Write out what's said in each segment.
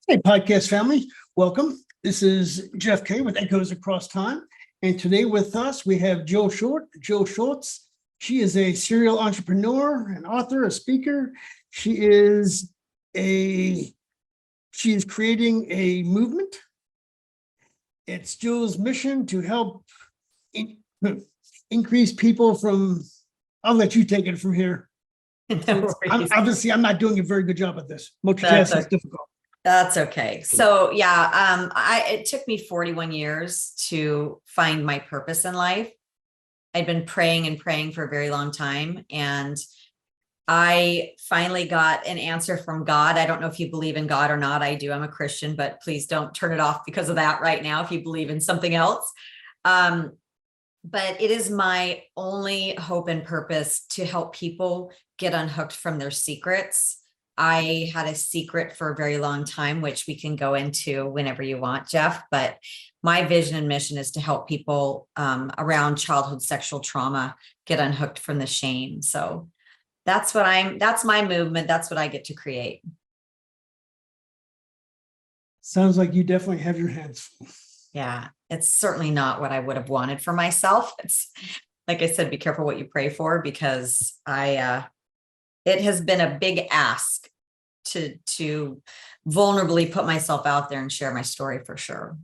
Hey, podcast family, welcome. This is Jeff K with Echoes Across Time. And today with us, we have Jill Schultz. She is a serial entrepreneur, an author, a speaker. She is creating a movement. It's Jill's mission to help increase people from, I'll let you take it from here. No worries. Obviously, I'm not doing a very good job at this. That's Multitasking is difficult. That's okay. So yeah, it took me 41 years to find my purpose in life. I'd been praying and praying for a very long time, and I finally got an answer from God. I don't know if you believe in God or not. I do. I'm a Christian, but please don't turn it off because of that right now if you believe in something else. But it is my only hope and purpose to help people get unhooked from their secrets. I had a secret for a very long time, which we can go into whenever you want, Jeff. But my vision and mission is to help people around childhood sexual trauma get unhooked from the shame. So that's my movement. That's what I get to create. Sounds like you definitely have your hands full. Yeah, it's certainly not what I would have wanted for myself. It's like I said, be careful what you pray for, because it has been a big ask to vulnerably put myself out there and share my story for sure.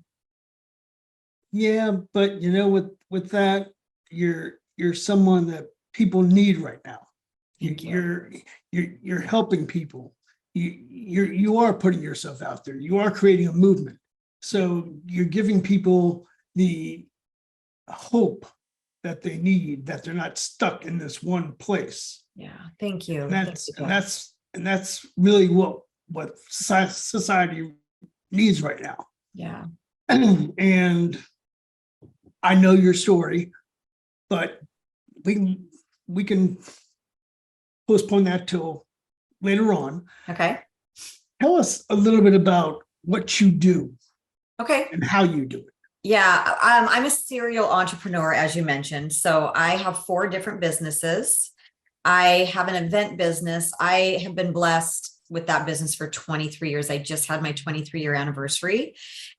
Yeah, but with that, you're someone that people need right now. You're helping people. You are putting yourself out there. You are creating a movement. So you're giving people the hope that they need, that they're not stuck in this one place. Yeah, thank you. And that's really what society needs right now. Yeah. And I know your story, but we can postpone that till later on. Okay. Tell us a little bit about what you do. Okay. And how you do it. Yeah, I'm a serial entrepreneur, as you mentioned. So I have 4 different businesses. I have an event business. I have been blessed with that business for 23 years. I just had my 23-year anniversary.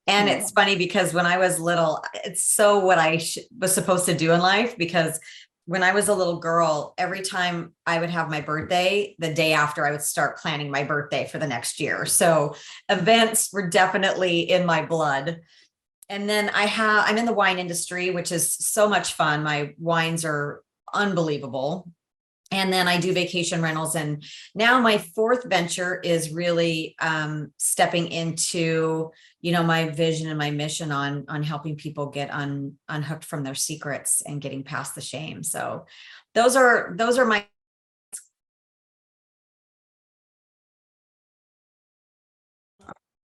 And It's funny because when I was little, it's so what I was supposed to do in life, because when I was a little girl, every time I would have my birthday, the day after I would start planning my birthday for the next year. So events were definitely in my blood. And then I'm in the wine industry, which is so much fun. My wines are unbelievable. And then I do vacation rentals. And now my 4th venture is really stepping into, my vision and my mission on helping people get unhooked from their secrets and getting past the shame. So those are my.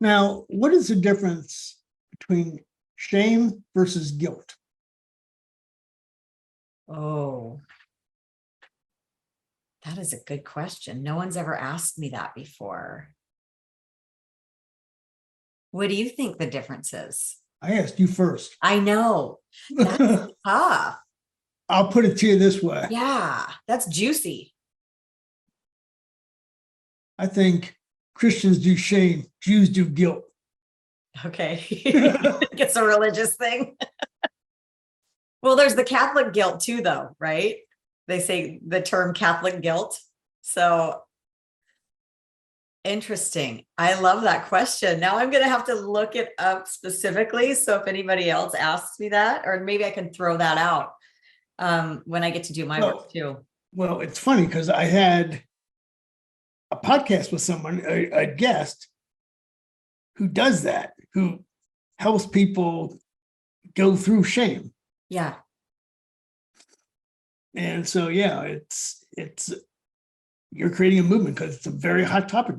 Now, what is the difference between shame versus guilt? Oh, that is a good question. No one's ever asked me that before. What do you think the difference is? I asked you first. I know. That's tough. I'll put it to you this way. Yeah, that's juicy. I think Christians do shame, Jews do guilt. Okay. It's a religious thing. Well, there's the Catholic guilt too, though, right? They say the term Catholic guilt. So interesting. I love that question. Now I'm going to have to look it up specifically. So if anybody else asks me that, or maybe I can throw that out when I get to do my work too. Well, it's funny because I had a podcast with someone, a guest, who does that, who helps people go through shame. Yeah. And so, yeah, it's you're creating a movement because it's a very hot topic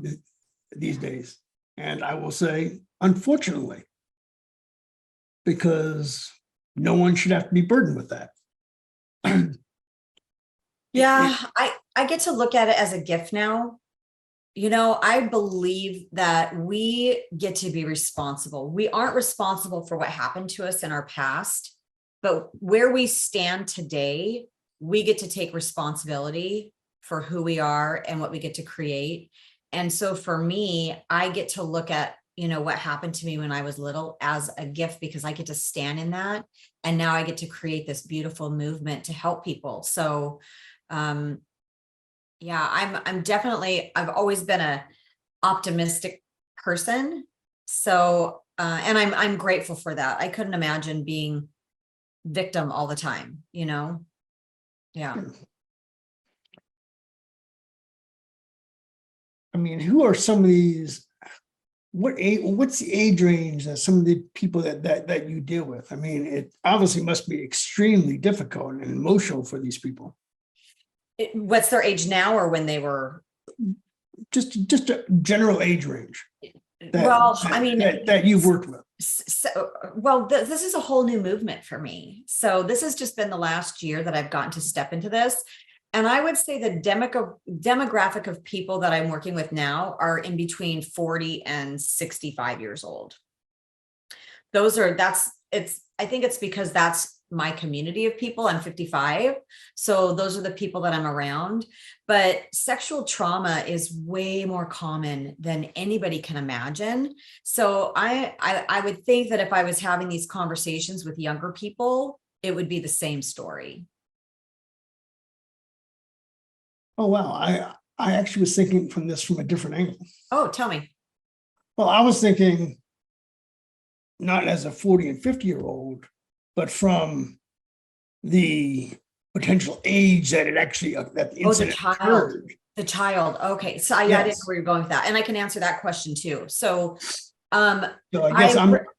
these days. And I will say, unfortunately, because no one should have to be burdened with that. Yeah, I get to look at it as a gift now. I believe that we get to be responsible. We aren't responsible for what happened to us in our past, but where we stand today, we get to take responsibility for who we are and what we get to create. And so for me, I get to look at, what happened to me when I was little as a gift, because I get to stand in that. And now I get to create this beautiful movement to help people. So, yeah, I'm definitely, I've always been a optimistic person. So, and I'm grateful for that. I couldn't imagine being victim all the time, Yeah. I mean, who are some of these? What's the age range that some of the people that you deal with? I mean, it obviously must be extremely difficult and emotional for these people. What's their age now, or when they were? Just a general age range I mean, that you've worked with. so, this is a whole new movement for me. So this has just been the last year that I've gotten to step into this. And I would say the demographic of people that I'm working with now are in between 40 and 65 years old. I think it's because that's my community of people. I'm 55. So those are the people that I'm around. But sexual trauma is way more common than anybody can imagine. So I would think that if I was having these conversations with younger people, it would be the same story. Oh, wow. I actually was thinking from a different angle. Oh, tell me. Well, I was thinking not as a 40 and 50-year-old, but from the potential age that it actually, that the incident occurred. The child. Okay. So I didn't know where you're going with that. And I can answer that question too. So, So I guess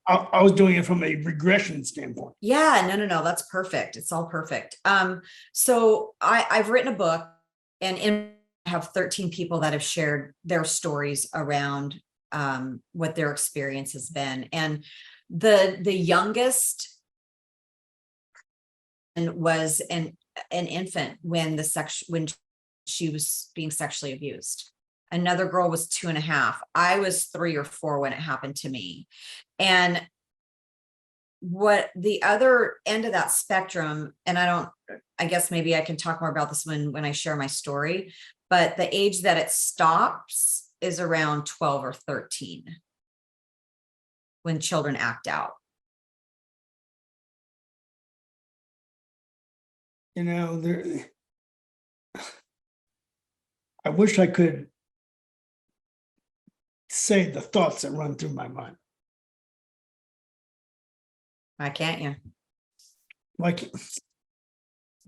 I was doing it from a regression standpoint. Yeah, no. That's perfect. It's all perfect. So I've written a book, and I have 13 people that have shared their stories around what their experience has been. And the youngest was an infant when she was being sexually abused. Another girl was 2.5. I was 3 or 4 when it happened to me. And what the other end of that spectrum, and I guess maybe I can talk more about this when I share my story, but the age that it stops is around 12 or 13 when children act out. I wish I could say the thoughts that run through my mind. Why can't you? Like,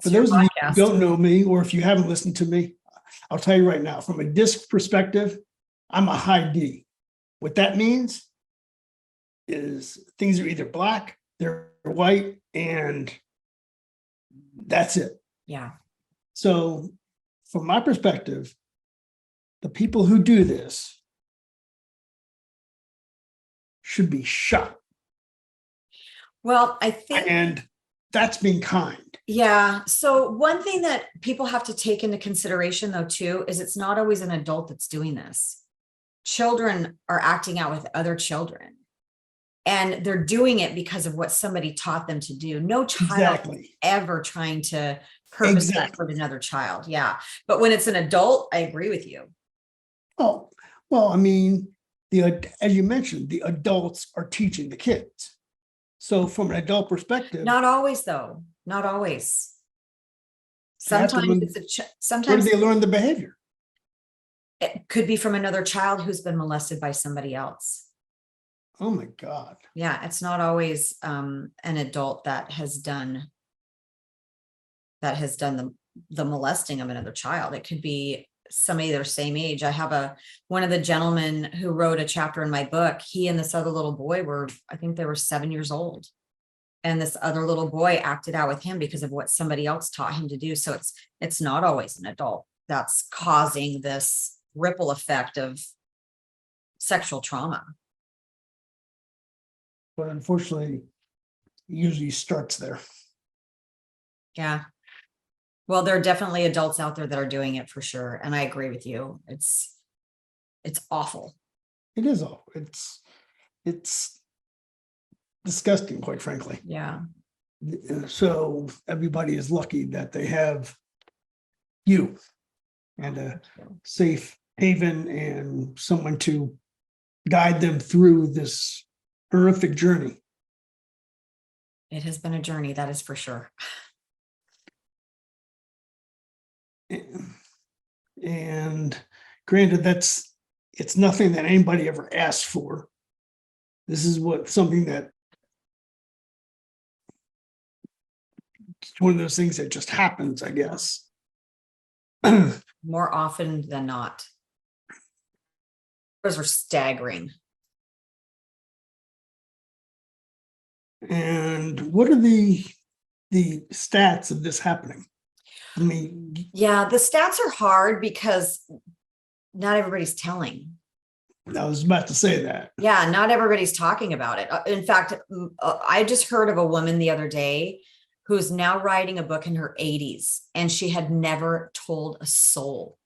for those of you who don't know me, or if you haven't listened to me, I'll tell you right now, from a disc perspective, I'm a high D. What that means is things are either black, they're white, and that's it. Yeah. So from my perspective, the people who do this should be shot. Well, I think, and that's being kind. Yeah. So one thing that people have to take into consideration though, too, is it's not always an adult that's doing this. Children are acting out with other children, and they're doing it because of what somebody taught them to do. No child is ever trying to purposely hurt another child. Yeah. But when it's an adult, I agree with you. Oh, well, I mean, as you mentioned, the adults are teaching the kids. So from an adult perspective, not always though. Not always. Sometimes sometimes where do they learn the behavior? It could be from another child who's been molested by somebody else. Oh my God. Yeah, it's not always an adult that has done the molesting of another child. It could be somebody their same age. I have one of the gentlemen who wrote a chapter in my book. He and this other little boy I think they were 7 years old. And this other little boy acted out with him because of what somebody else taught him to do. So it's not always an adult that's causing this ripple effect of sexual trauma. But unfortunately, it usually starts there. Yeah. Well, there are definitely adults out there that are doing it for sure. And I agree with you. It's awful. It is awful. It's disgusting, quite frankly. Yeah. So everybody is lucky that they have you and a safe haven and someone to guide them through this horrific journey. It has been a journey, that is for sure. And granted, it's nothing that anybody ever asked for. This is something that it's one of those things that just happens, I guess. More often than not. Those are staggering. And what are the stats of this happening? I mean, Yeah, the stats are hard because not everybody's telling. I was about to say that. Yeah, not everybody's talking about it. In fact, I just heard of a woman the other day who's now writing a book in her 80s, and she had never told a soul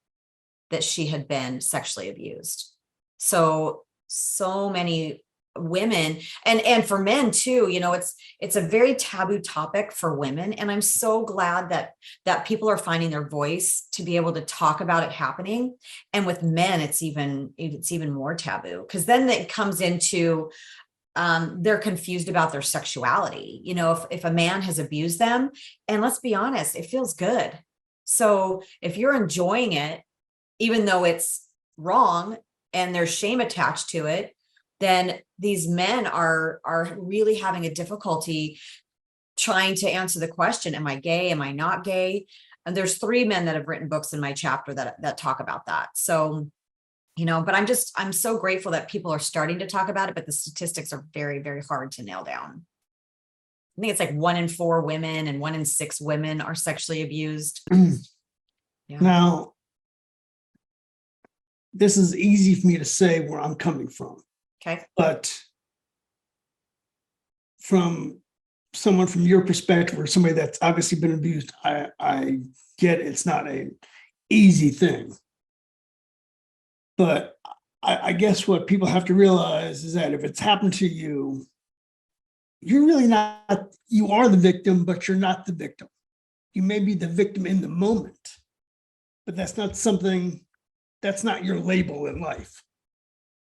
that she had been sexually abused. So many women, and for men too, you know, it's a very taboo topic for women, and I'm so glad that people are finding their voice to be able to talk about it happening. And with men, it's even more taboo, because then it comes into they're confused about their sexuality. You know, if a man has abused them, and let's be honest, it feels good. So if you're enjoying it, even though it's wrong and there's shame attached to it, then these men are really having a difficulty trying to answer the question, am I gay? Am I not gay? And there's 3 men that have written books in my chapter that talk about that. So, you know, but I'm so grateful that people are starting to talk about it, but the statistics are very, very hard to nail down. I think it's like 1 in 4 women and 1 in 6 women are sexually abused. Yeah. Now, this is easy for me to say where I'm coming from. Okay. But from someone from your perspective, or somebody that's obviously been abused, I get it's not an easy thing. But I guess what people have to realize is that if it's happened to you, you're really not, you are the victim, but you're not the victim. You may be the victim in the moment, but that's not your label in life.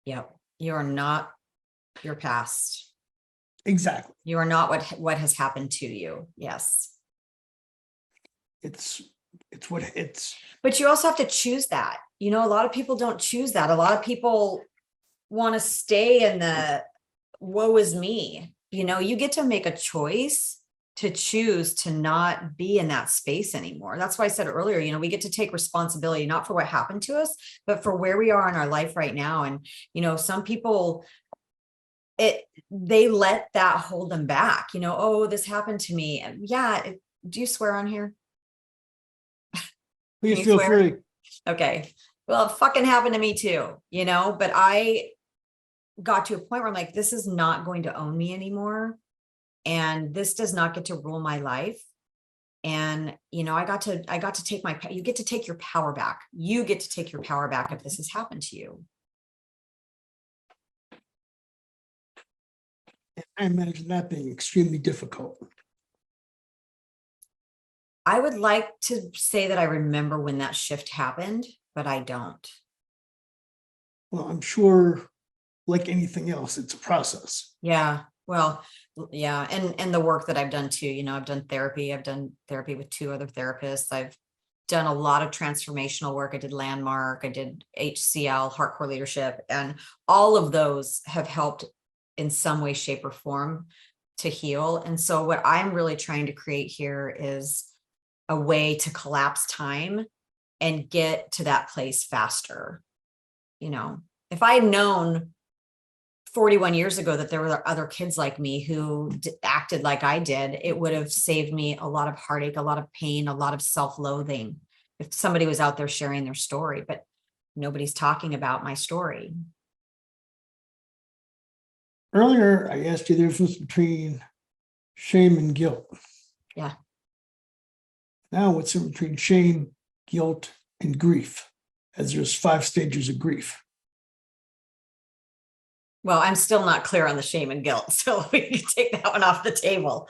Yep. You are not your past. Exactly. You are not what has happened to you. Yes. It's what it's. But you also have to choose that. You know, a lot of people don't choose that. A lot of people want to stay in the woe is me. You know, you get to make a choice to choose to not be in that space anymore. That's why I said earlier, you know, we get to take responsibility, not for what happened to us, but for where we are in our life right now. And, you know, some people, they let that hold them back, you know, oh, this happened to me. And yeah. Do you swear on here? Please feel free. Okay. Well, it fucking happened to me too, you know, but I got to a point where I'm like, this is not going to own me anymore. And this does not get to rule my life. And, you know, I got to take you get to take your power back. You get to take your power back if this has happened to you. I imagine that being extremely difficult. I would like to say that I remember when that shift happened, but I don't. Well, I'm sure, like anything else, it's a process. Yeah. Well, yeah. And the work that I've done too, you know, I've done therapy with 2 other therapists. I've done a lot of transformational work. I did Landmark, I did HCL, Heart Core Leadership, and all of those have helped in some way, shape, or form to heal. And so what I'm really trying to create here is a way to collapse time and get to that place faster. You know, if I had known 41 years ago that there were other kids like me who acted like I did, it would have saved me a lot of heartache, a lot of pain, a lot of self-loathing if somebody was out there sharing their story, but nobody's talking about my story. Earlier, I asked you the difference between shame and guilt. Yeah. Now, what's in between shame, guilt, and grief? As there's 5 stages of grief. Well, I'm still not clear on the shame and guilt, so we can take that one off the table.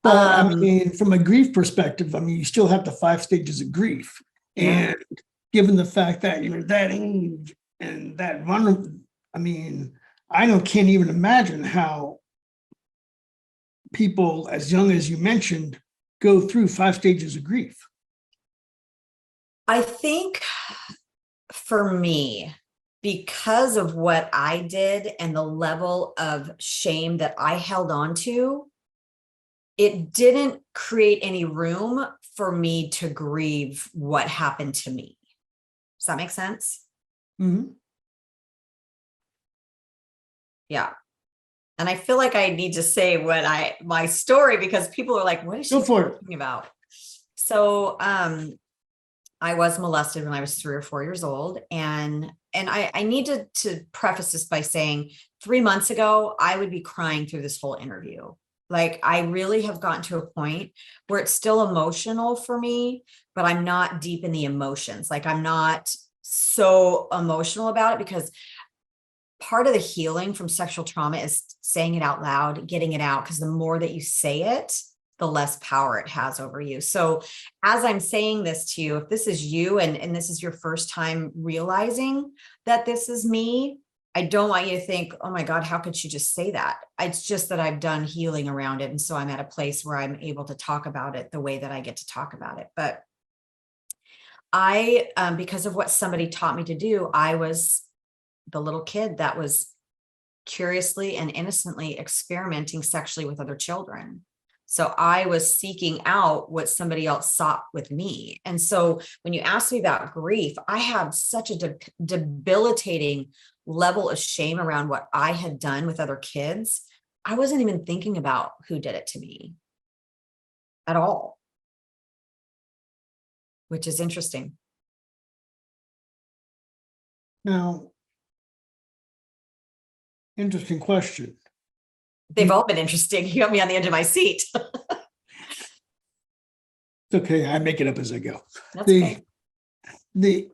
But I mean, from a grief perspective, I mean, you still have the 5 stages of grief. Yeah. And given the fact that you're that age and that I mean, can't even imagine how people as young as you mentioned go through 5 stages of grief. I think for me, because of what I did and the level of shame that I held on to, it didn't create any room for me to grieve what happened to me. Does that make sense? Mhm. Yeah. And I feel like I need to say my story, because people are like, what is Go she for it. talking about? So, I was molested when I was 3 or 4 years old. And I need to preface this by saying 3 months ago, I would be crying through this whole interview. Like, I really have gotten to a point where it's still emotional for me, but I'm not deep in the emotions. Like, I'm not so emotional about it, because part of the healing from sexual trauma is saying it out loud, getting it out, because the more that you say it, the less power it has over you. So as I'm saying this to you, if this is you and this is your first time realizing that this is me, I don't want you to think, oh my God, how could she just say that? It's just that I've done healing around it. And so I'm at a place where I'm able to talk about it the way that I get to talk about it. But because of what somebody taught me to do, I was the little kid that was curiously and innocently experimenting sexually with other children. So I was seeking out what somebody else sought with me. And so when you ask me about grief, I have such a debilitating level of shame around what I had done with other kids. I wasn't even thinking about who did it to me at all, which is interesting. Now, interesting question. They've all been interesting. You got me on the edge of my seat. It's okay. I make it up as I go. That's The, okay. the,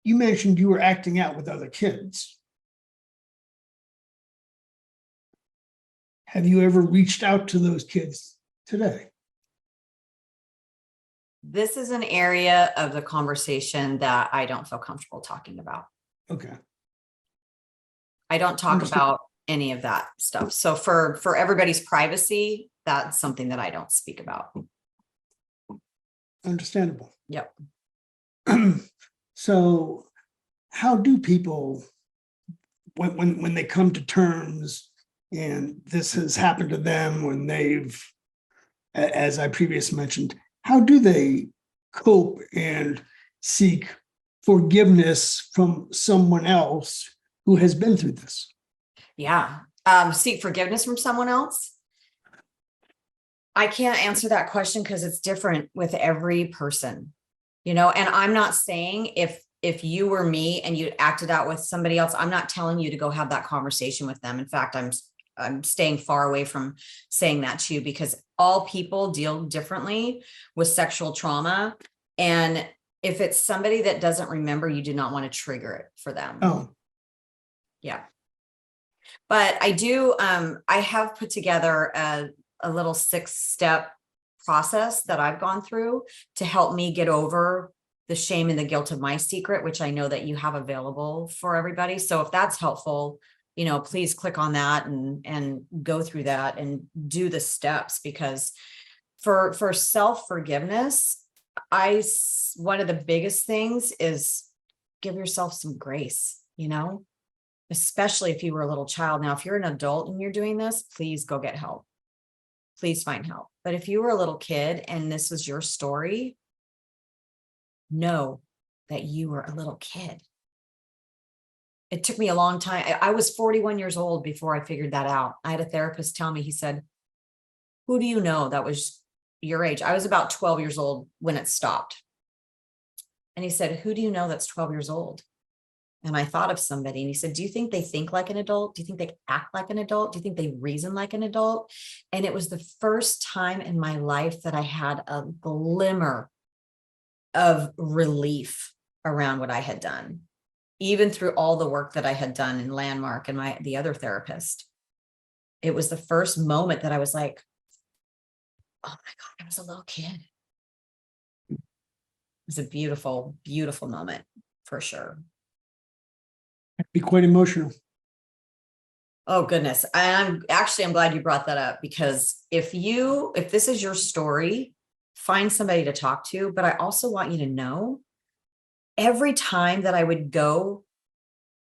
you mentioned you were acting out with other kids. Have you ever reached out to those kids today? This is an area of the conversation that I don't feel comfortable talking about. Okay. I don't talk Understand. about any of that stuff. So for everybody's privacy, that's something that I don't speak about. Understandable. Yep. So how do people, when they come to terms and this has happened to them, when they've, as I previously mentioned, how do they cope and seek forgiveness from someone else who has been through this? Yeah. Seek forgiveness from someone else. I can't answer that question because it's different with every person, and I'm not saying if you were me and you acted out with somebody else, I'm not telling you to go have that conversation with them. In fact, I'm staying far away from saying that to you, because all people deal differently with sexual trauma. And if it's somebody that doesn't remember, you do not want to trigger it for them. Oh, Yeah. But I have put together a little 6-step process that I've gone through to help me get over the shame and the guilt of my secret, which I know that you have available for everybody. So if that's helpful, please click on that and go through that and do the steps, because for self-forgiveness, one of the biggest things is give yourself some grace, especially if you were a little child. Now, if you're an adult and you're doing this, please go get help. Please find help. But if you were a little kid and this was your story, know that you were a little kid. It took me a long time. I was 41 years old before I figured that out. I had a therapist tell me, he said, who do you know that was your age? I was about 12 years old when it stopped. And he said, who do you know that's 12 years old? And I thought of somebody, and he said, do you think they think like an adult? Do you think they act like an adult? Do you think they reason like an adult? And it was the first time in my life that I had a glimmer of relief around what I had done, even through all the work that I had done in Landmark and the other therapist. It was the first moment that I was like, oh my God, I was a little kid. It was a beautiful, beautiful moment for sure. Be quite emotional. Oh goodness. I'm glad you brought that up, because if this is your story, find somebody to talk to. But I also want you to know, every time that I would go,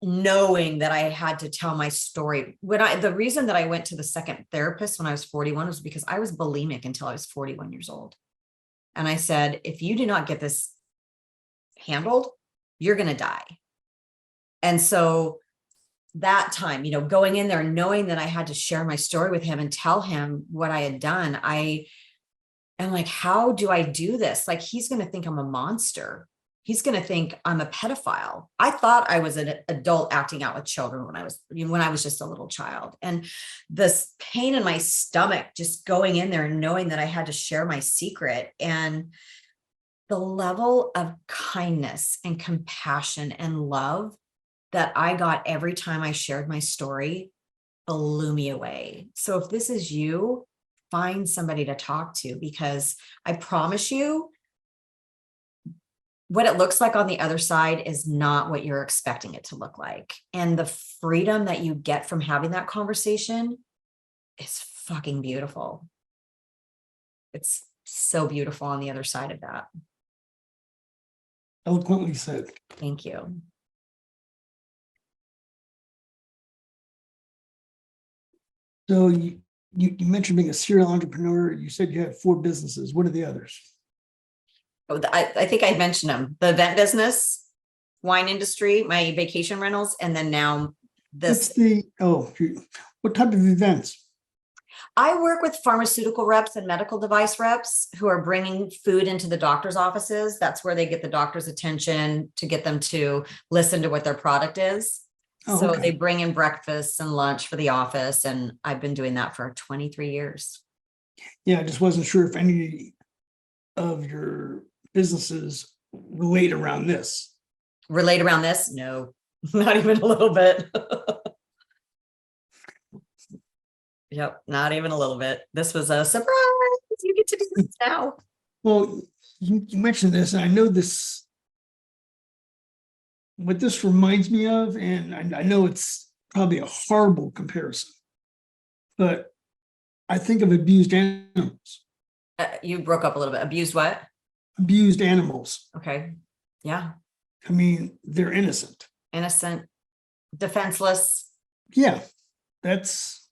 knowing that I had to tell my story, the reason that I went to the second therapist when I was 41 was because I was bulimic until I was 41 years old. And I said, if you do not get this handled, you're going to die. And so that time, going in there, knowing that I had to share my story with him and tell him what I had done, I am like, how do I do this? Like, he's going to think I'm a monster. He's going to think I'm a pedophile. I thought I was an adult acting out with children when I was just a little child. And this pain in my stomach, just going in there and knowing that I had to share my secret, and the level of kindness and compassion and love that I got every time I shared my story blew me away. So if this is you, find somebody to talk to, because I promise you, what it looks like on the other side is not what you're expecting it to look like. And the freedom that you get from having that conversation is fucking beautiful. It's so beautiful on the other side of that. Eloquently said. Thank you. So you mentioned being a serial entrepreneur. You said you had 4 businesses. What are the others? Oh, I think I mentioned them: the event business, wine industry, my vacation rentals, and then now this. What type of events? I work with pharmaceutical reps and medical device reps who are bringing food into the doctor's offices. That's where they get the doctor's attention, to get them to listen to what their product is. Oh, So okay. they bring in breakfast and lunch for the office. And I've been doing that for 23 years. Yeah, I just wasn't sure if any of your businesses relate around this. Relate around this? No, not even a little bit. Yep, not even a little bit. This was a surprise. You get to do this now. Well, you mentioned this, and I know this, what this reminds me of, and I know it's probably a horrible comparison, but I think of abused animals. You broke up a little bit. Abused what? Abused animals. Okay. Yeah. I mean, they're innocent. Innocent, defenseless. Yeah, that's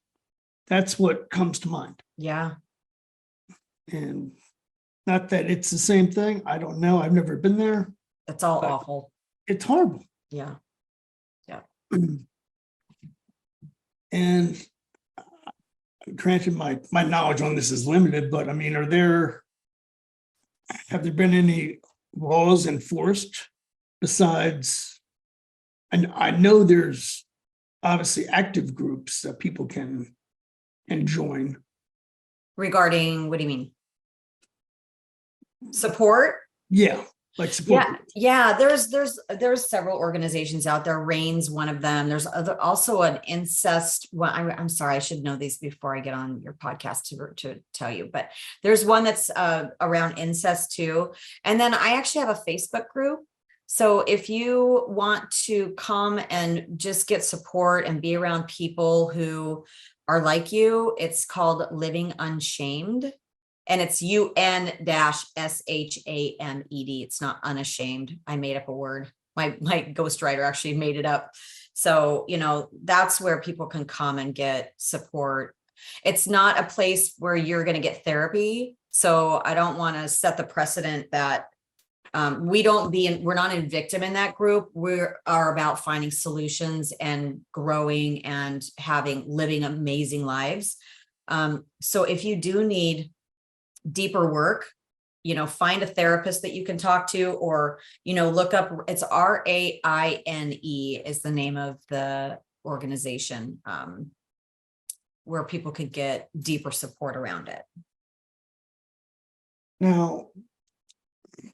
what comes to mind. Yeah. And not that it's the same thing. I don't know. I've never been there. It's all awful. It's horrible. Yeah. Yeah. And granted, my knowledge on this is limited, but I mean, have there been any laws enforced besides, and I know there's obviously active groups that people can join. Regarding, what do you mean? Support? Yeah, like support. Yeah. There's several organizations out there. RAIN's one of them. There's also an incest. Well, I'm sorry, I should know these before I get on your podcast to tell you, but there's one that's around incest too. And then I actually have a Facebook group. So if you want to come and just get support and be around people who are like you, it's called Living Unshamed. And it's UN-SHAMED. It's not unashamed. I made up a word. My ghostwriter actually made it up. So, that's where people can come and get support. It's not a place where you're going to get therapy. So I don't want to set the precedent that we're not in victim in that group. We are about finding solutions and growing and living amazing lives. So if you do need deeper work, find a therapist that you can talk to, or, look up, it's RAINE is the name of the organization, where people could get deeper support around it. Now,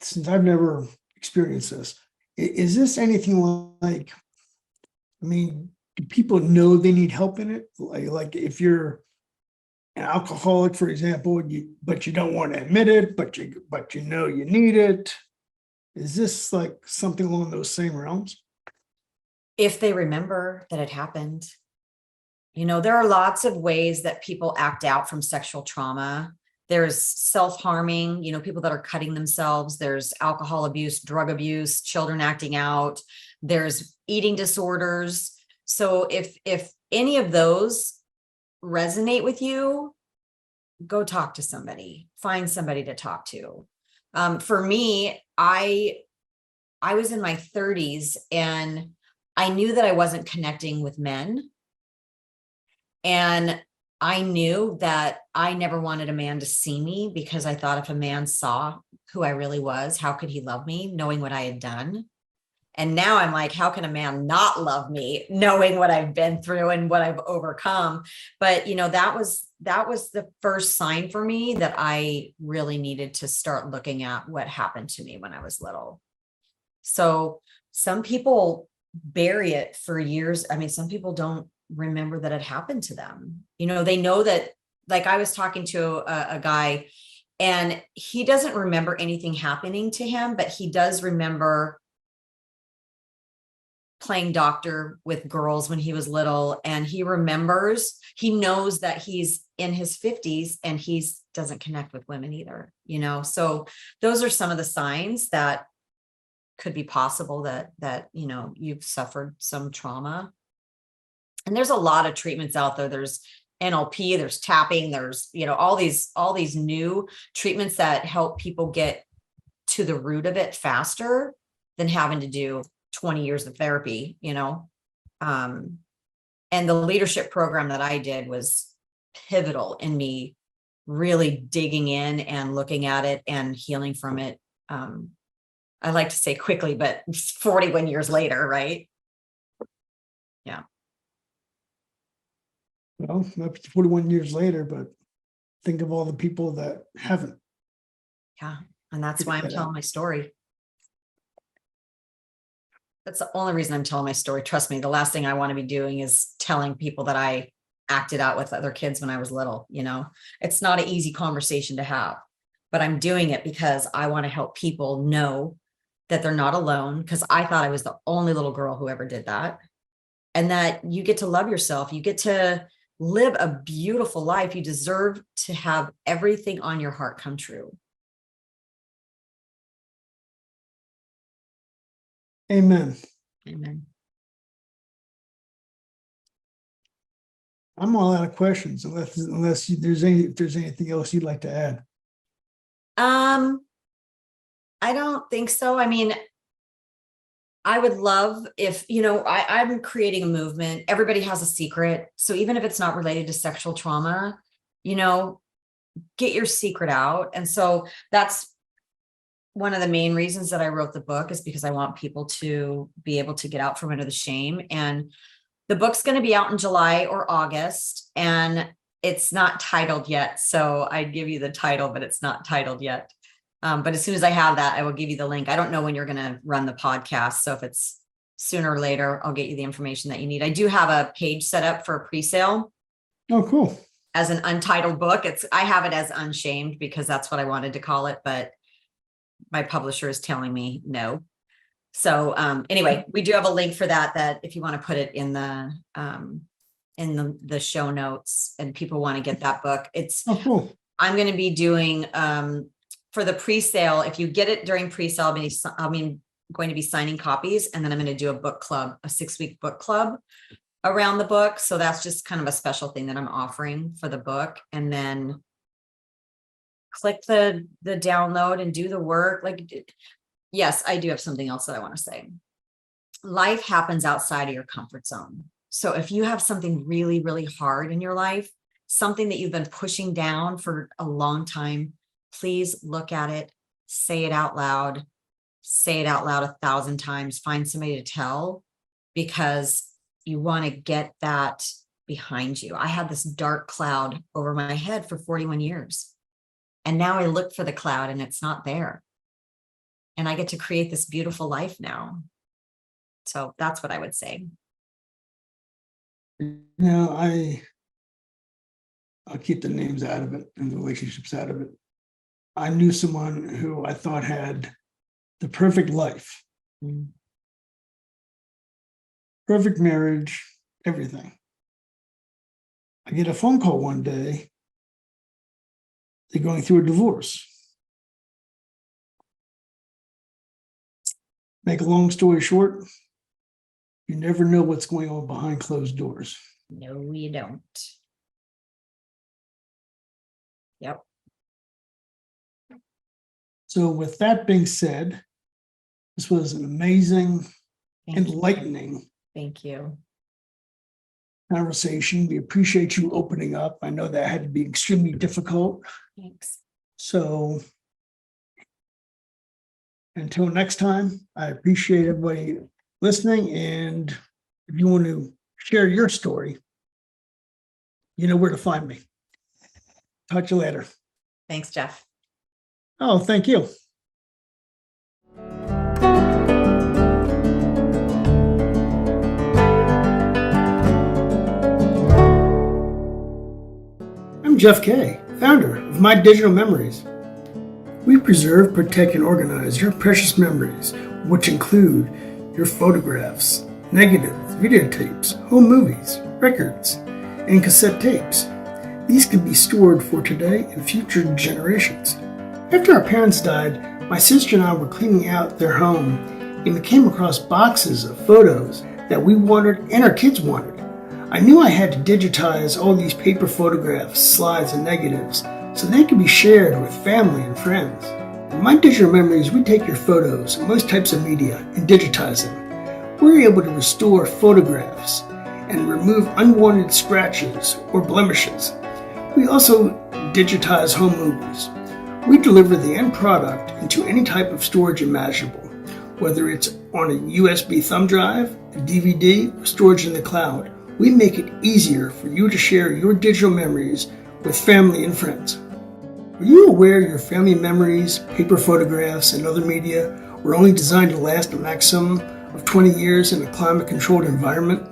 since I've never experienced this, is this anything like, I mean, do people know they need help in it? Like if you're an alcoholic, for example, but you don't want to admit it, but you know you need it. Is this like something along those same realms? if they remember that it happened. You know, there are lots of ways that people act out from sexual trauma. There's self-harming, you know, people that are cutting themselves. There's alcohol abuse, drug abuse, children acting out. There's eating disorders. So if any of those resonate with you, go talk to somebody, find somebody to talk to. For me, I was in my 30s and I knew that I wasn't connecting with men. And I knew that I never wanted a man to see me, because I thought if a man saw who I really was, how could he love me, knowing what I had done? And now I'm like, how can a man not love me, knowing what I've been through and what I've overcome? But, you know, that was the first sign for me that I really needed to start looking at what happened to me when I was little. So some people bury it for years. I mean, some people don't remember that it happened to them. You know, they know that, like I was talking to a guy and he doesn't remember anything happening to him, but he does remember playing doctor with girls when he was little. And he knows that he's in his 50s and he doesn't connect with women either, you know? So those are some of the signs that could be possible that, you know, you've suffered some trauma. And there's a lot of treatments out there. There's NLP, there's tapping, there's, you know, all these new treatments that help people get to the root of it faster than having to do 20 years of therapy, you know. And the leadership program that I did was pivotal in me really digging in and looking at it and healing from it. I like to say quickly, but 41 years later, right? Yeah. Well, that's 41 years later, but think of all the people that haven't. Yeah. And that's why I'm Figured that telling out. my story. That's the only reason I'm telling my story. Trust me, the last thing I want to be doing is telling people that I acted out with other kids when I was little. You know, it's not an easy conversation to have, but I'm doing it because I want to help people know that they're not alone, because I thought I was the only little girl who ever did that. And that you get to love yourself. You get to live a beautiful life. You deserve to have everything on your heart come true. Amen. Amen. I'm all out of questions unless there's anything else you'd like to add. I don't think so. I mean, I would love if, you know, I'm creating a movement. Everybody has a secret. So even if it's not related to sexual trauma, you know, get your secret out. And so that's one of the main reasons that I wrote the book, is because I want people to be able to get out from under the shame. And the book's going to be out in July or August, and it's not titled yet. So I'd give you the title, but it's not titled yet. But as soon as I have that, I will give you the link. I don't know when you're going to run the podcast. So if it's sooner or later, I'll get you the information that you need. I do have a page set up for a pre-sale. Oh, cool. As an untitled book. I have it as Unshamed because that's what I wanted to call it, but my publisher is telling me no. So anyway, we do have a link for that if you want to put it in the show notes and people want to get that book. Cool. I'm going to be doing for the pre-sale. If you get it during pre-sale, I'm going to be signing copies, and then I'm going to do a book club, a 6-week book club around the book. So that's just kind of a special thing that I'm offering for the book. And then click the download and do the work. Like, yes, I do have something else that I want to say. Life happens outside of your comfort zone. So if you have something really, really hard in your life, something that you've been pushing down for a long time, please look at it, say it out loud 1,000 times, find somebody to tell, because you want to get that behind you. I had this dark cloud over my head for 41 years. And now I look for the cloud and it's not there. And I get to create this beautiful life now. So that's what I would say. Now I'll keep the names out of it and the relationships out of it. I knew someone who I thought had the perfect life. Mm. perfect marriage, everything. I get a phone call one day. They're going through a divorce. Make a long story short, you never know what's going on behind closed doors. No, you don't. Yep. So with that being said, this was an amazing, Thank you. enlightening Thank you. conversation. We appreciate you opening up. I know that had to be extremely difficult. Thanks. So until next time, I appreciate everybody listening. And if you want to share your story, you know where to find me. Talk to you later. Thanks, Jeff. Oh, thank you. I'm Jeff Kay, founder of My Digital Memories. We preserve, protect, and organize your precious memories, which include your photographs, negatives, videotapes, home movies, records, and cassette tapes. These can be stored for today and future generations. After our parents died, my sister and I were cleaning out their home and we came across boxes of photos that we wanted and our kids wanted. I knew I had to digitize all these paper photographs, slides, and negatives so they could be shared with family and friends. In My Digital Memories, we take your photos and most types of media and digitize them. We're able to restore photographs and remove unwanted scratches or blemishes. We also digitize home movies. We deliver the end product into any type of storage imaginable, whether it's on a USB thumb drive, a DVD, or storage in the cloud. We make it easier for you to share your digital memories with family and friends. Were you aware your family memories, paper photographs, and other media were only designed to last a maximum of 20 years in a climate-controlled environment?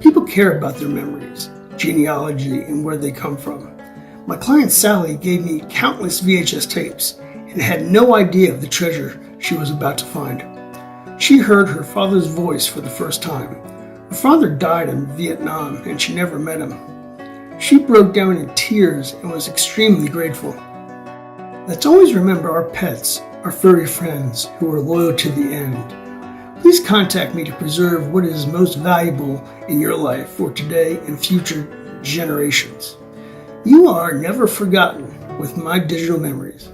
People care about their memories, genealogy, and where they come from. My client Sally gave me countless VHS tapes and had no idea of the treasure she was about to find. She heard her father's voice for the first time. Her father died in Vietnam and she never met him. She broke down in tears and was extremely grateful. Let's always remember our pets, our furry friends who are loyal to the end. Please contact me to preserve what is most valuable in your life for today and future generations. You are never forgotten with My Digital Memories.